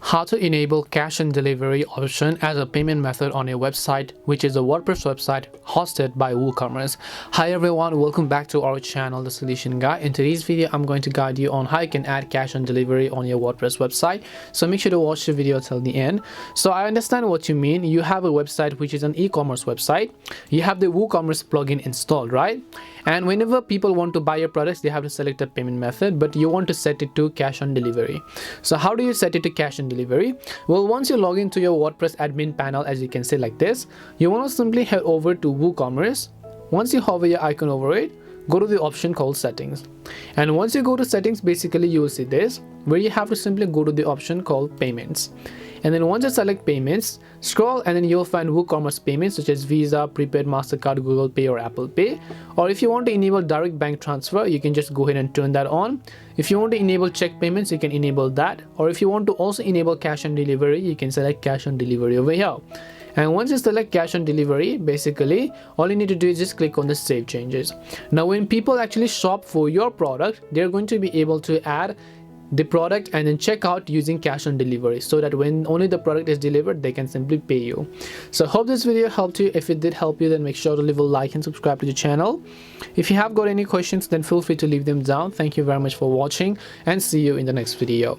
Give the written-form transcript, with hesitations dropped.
How to enable cash on delivery option as a payment method on your website, which is a WordPress website hosted by WooCommerce. Hi everyone, welcome back to our channel, The Solution Guy. In today's video, I'm going to guide you on how you can add cash on delivery on your WordPress website. So make sure to watch the video till the end. So I understand what you mean. You have a website which is an e-commerce website. You have the WooCommerce plugin installed, right? And whenever people want to buy your products, they have to select a payment method, but you want to set it to cash on delivery. So how do you set it to cash on delivery? Well, once you log into your WordPress admin panel, as you can see like this, you want to simply head over to WooCommerce. Once you hover your icon over it, go to the option called settings. And once you go to settings, basically you will see this, where you have to simply go to the option called payments. And then once you select payments, scroll and then you'll find WooCommerce payments such as Visa, Prepaid, MasterCard, Google Pay or Apple Pay. Or if you want to enable direct bank transfer, you can just go ahead and turn that on. If you want to enable check payments, you can enable that. Or if you want to also enable cash on delivery, you can select cash on delivery over here. And once you select cash on delivery, basically all you need to do is just click on the save changes. Now when people actually shop for your product, they're going to be able to add the product and then check out using cash on delivery, so that when only the product is delivered, they can simply pay you. So hope this video helped you. If it did help you, then make sure to leave a like and subscribe to the channel. If you have got any questions, then feel free to leave them down. Thank you very much for watching and see you in the next video.